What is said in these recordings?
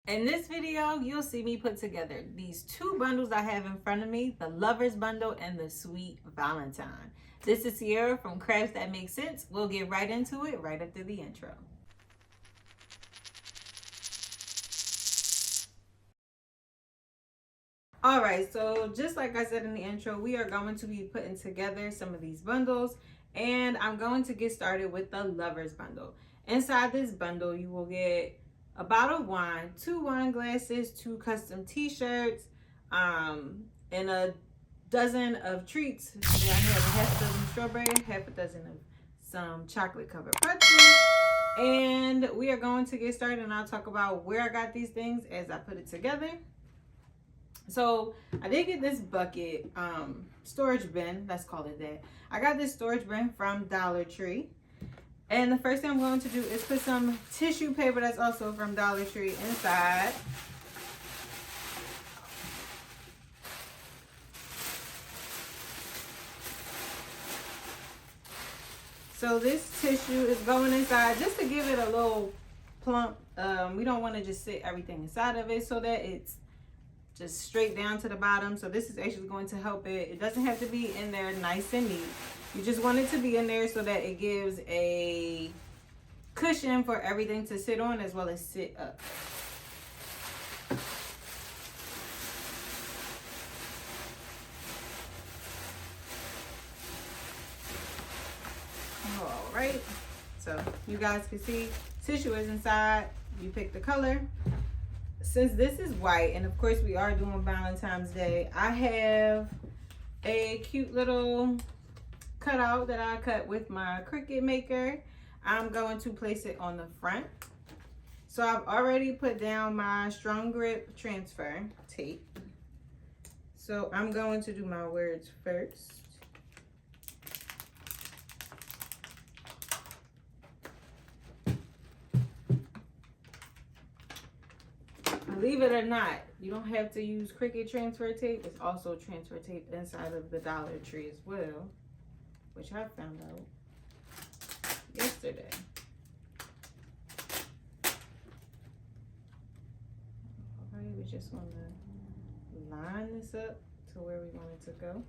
In this video, you'll see me put together these two bundles I have in front of me, the Lovers Bundle and the Sweet Valentine. This is Ciera from Crafts That Make Sense. We'll get right into it right after the intro. Alright, so just like I said in the intro, we are going to be putting together some of these bundles, and I'm going to get started with the Lovers Bundle. Inside this bundle, you will get a bottle of wine, 2 wine glasses, 2 custom t-shirts, and a dozen of treats. Then I have half a dozen strawberry, half a dozen of some chocolate covered pretzels. And we are going to get started, and I'll talk about where I got these things as I put it together. So I did get this bucket, storage bin, let's call it that. I got this storage bin from Dollar Tree. And the first thing I'm going to do is put some tissue paper that's also from Dollar Tree inside. So this tissue is going inside just to give it a little plump. We don't want to just sit everything inside of it so that it's just straight down to the bottom. So this is actually going to help it. It doesn't have to be in there nice and neat. You just want it to be in there so that it gives a cushion for everything to sit on as well as sit up. All right, so you guys can see tissue is inside. You pick the color. Since this is white, and of course we are doing Valentine's Day, I have a cute little cutout that I cut with my Cricut maker. I'm going to place it on the front. So I've already put down my strong grip transfer tape. So I'm going to do my words first. Believe it or not, you don't have to use Cricut transfer tape. It's also transfer tape inside of the Dollar Tree as well, which I found out yesterday. Alright, we just want to line this up to where we want it to go.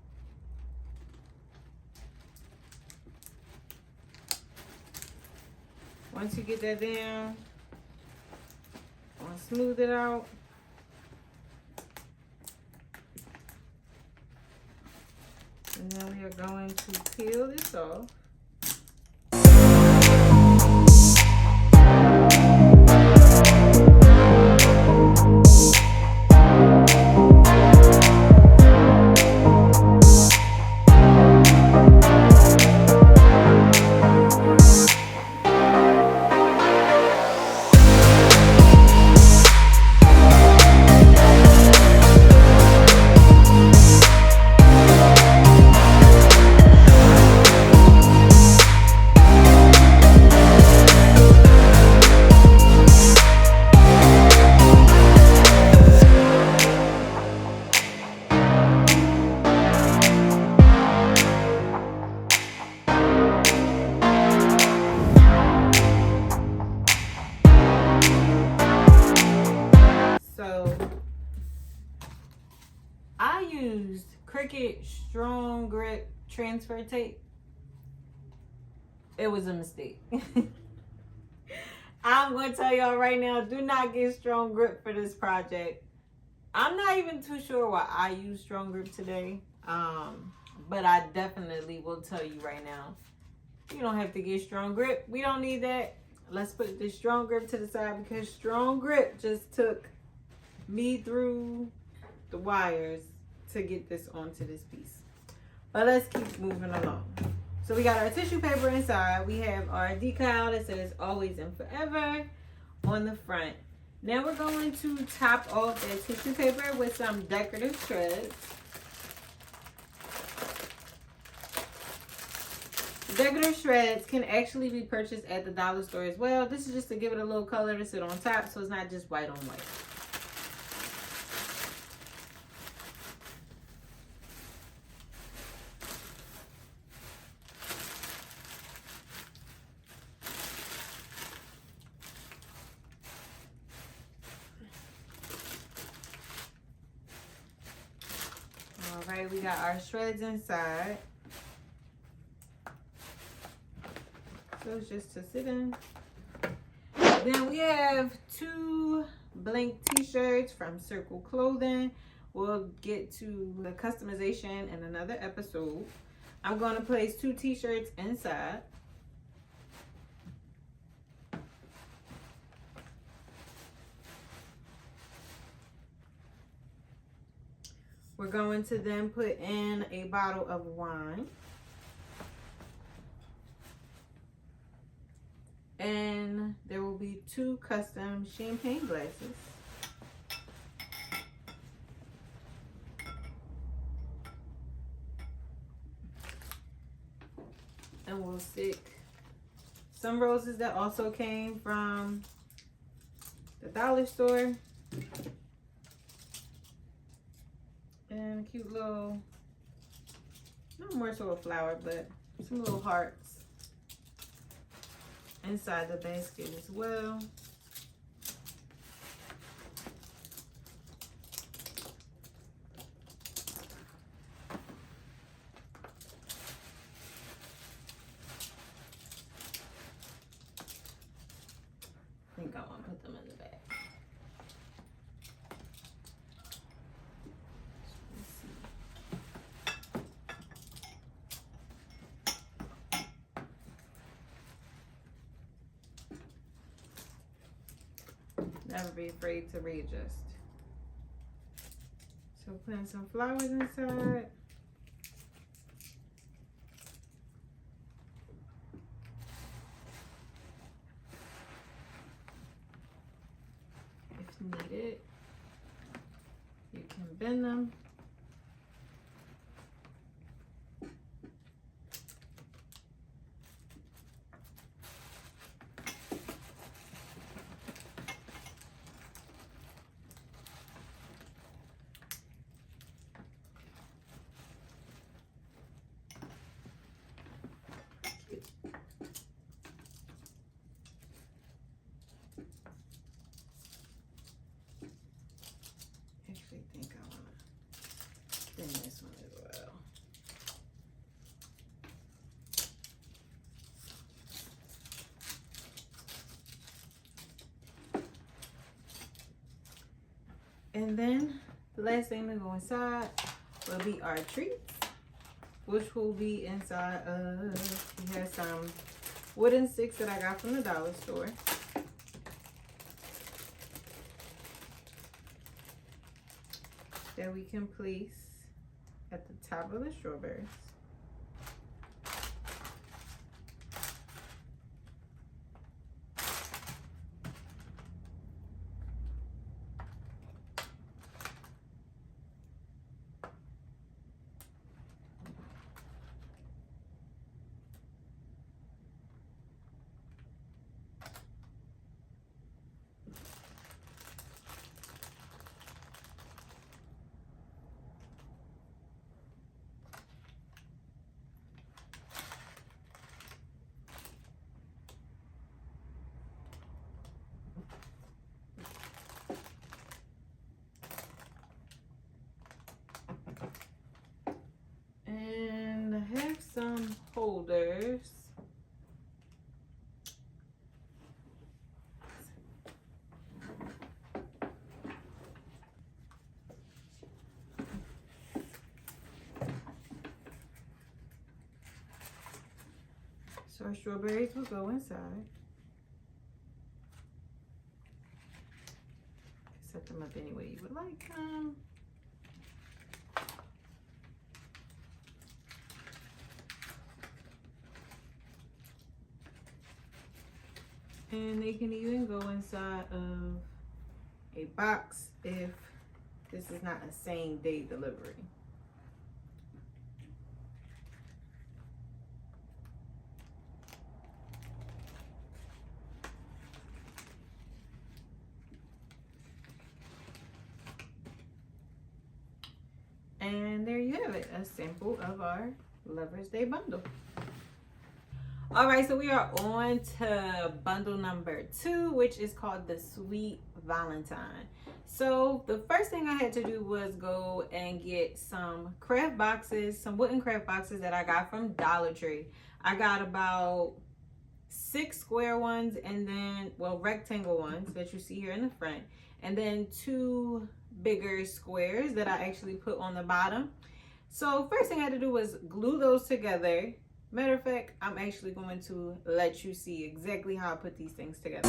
Once you get that down, smooth it out. And then we are going to peel this off. Cricut strong grip transfer tape. It was a mistake. I'm going to tell y'all right now, do not get strong grip for this project. I'm not even too sure why I use strong grip today. But I definitely will tell you right now, you don't have to get strong grip. We don't need that. Let's put this strong grip to the side because strong grip just took me through the wires to get this onto this piece. But let's keep moving along. So we got our tissue paper inside. We have our decal that says always and forever on the front. Now we're going to top off that tissue paper with some decorative shreds. Decorative shreds can actually be purchased at the dollar store as well. This is just to give it a little color to sit on top so it's not just white on white. right, we got our shreds inside. So it's just to sit in. Then we have 2 blank t-shirts from Circle Clothing. We'll get to the customization in another episode. I'm going to place 2 t-shirts inside. We're going to then put in a bottle of wine. And there will be 2 custom champagne glasses. And we'll stick some roses that also came from the dollar store. And a cute little, not more so a flower, but some little hearts inside the basket as well. I think I want to put them in the bag. Never be afraid to readjust. So putting some flowers inside. If needed, you can bend them. And then the last thing to go inside will be our treats, which will be inside of, we have some wooden sticks that I got from the dollar store. That we can place at the top of the strawberries. And I have some holders. So our strawberries will go inside. Set them up any way you would like them. And they can even go inside of a box if this is not a same day delivery. And there you have it, a sample of our Lover's Day bundle. All right, so we are on to bundle number 2, which is called the Sweet Valentine. So the first thing I had to do was go and get some craft boxes, some wooden craft boxes that I got from Dollar Tree. I got about 6 square ones, and then, well, rectangle ones that you see here in the front, and then 2 bigger squares that I actually put on the bottom. So first thing I had to do was glue those together. Matter of fact, I'm actually going to let you see exactly how I put these things together.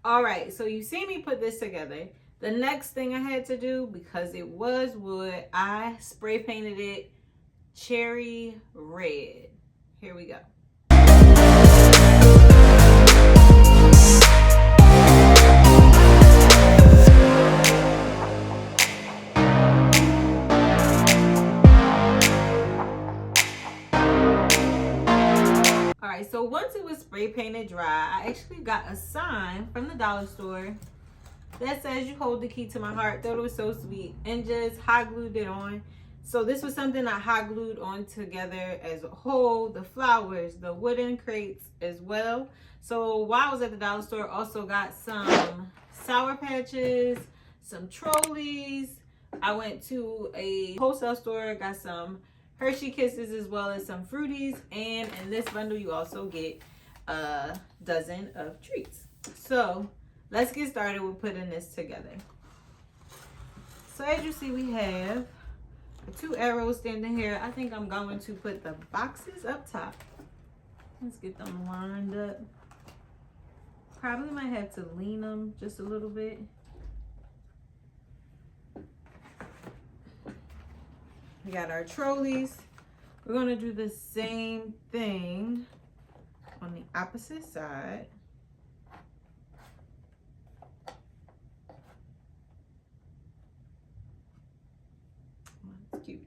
Alright, so you see me put this together. The next thing I had to do, because it was wood, I spray painted it cherry red. Here we go. Alright, so once it was spray painted dry, I actually got a sign from the dollar store that says, "You hold the key to my heart." Thought it was so sweet, and just hot glued it on. So this was something I hot glued on together as a whole. The flowers, the wooden crates as well. So while I was at the dollar store, also got some Sour Patches, some trolleys. I went to a wholesale store, got some Hershey Kisses as well as some Fruities, and in this bundle you also get a dozen of treats. So let's get started with putting this together. So as you see, we have 2 arrows standing here. I think I'm going to put the boxes up top. Let's get them lined up. Probably might have to lean them just a little bit. We got our trolleys. We're going to do the same thing on the opposite side. That's cute.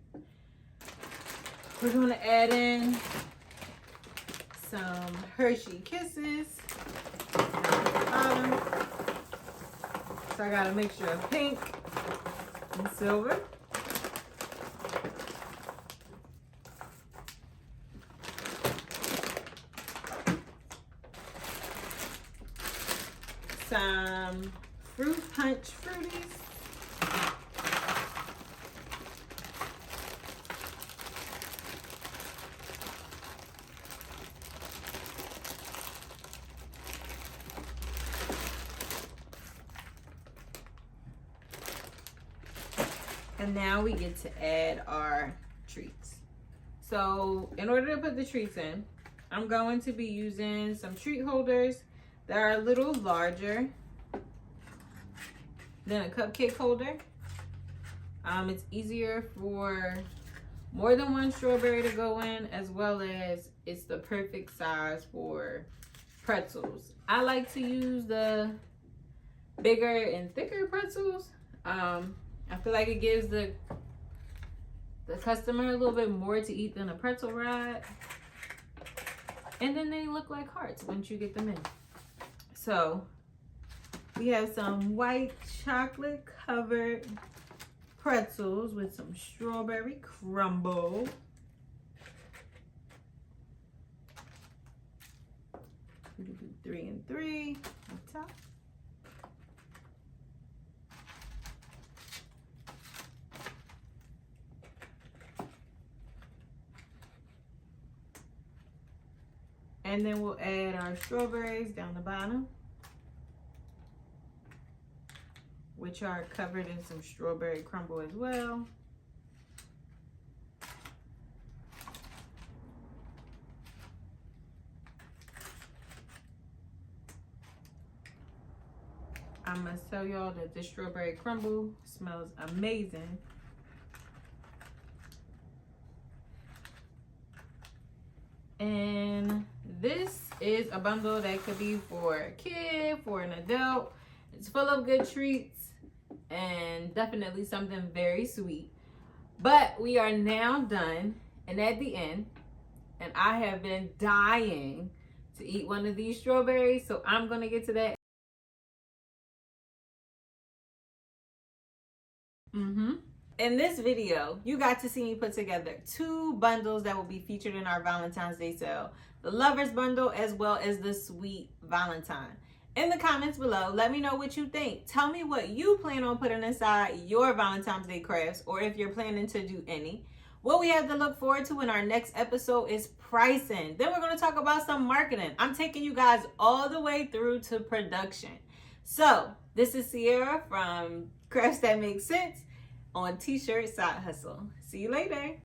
We're going to add in some Hershey Kisses at the bottom. So I got a mixture of pink and silver. Some Fruit Punch Fruities. And now we get to add our treats. So in order to put the treats in, I'm going to be using some treat holders that are a little larger than a cupcake holder. It's easier for more than one strawberry to go in, as well as it's the perfect size for pretzels. I like to use the bigger and thicker pretzels. I feel like it gives the customer a little bit more to eat than a pretzel ride. And then they look like hearts once you get them in. So we have some white chocolate covered pretzels with some strawberry crumble. We can do 3 and 3 on top. And then we'll add our strawberries down the bottom, which are covered in some strawberry crumble as well. I must tell y'all that this strawberry crumble smells amazing. And this this is a bundle that could be for a kid, for an adult. It's full of good treats and definitely something very sweet. But we are now done and at the end, and I have been dying to eat one of these strawberries, so I'm gonna get to that. In this video, you got to see me put together 2 bundles that will be featured in our Valentine's Day sale. The Lovers Bundle as well as the Sweet Valentine. In the comments below, let me know what you think. Tell me what you plan on putting inside your Valentine's Day crafts, or if you're planning to do any. What we have to look forward to in our next episode is pricing. Then we're going to talk about some marketing. I'm taking you guys all the way through to production. So, this is Ciera from Crafts That Make Sense on T-Shirt Side Hustle. See you later.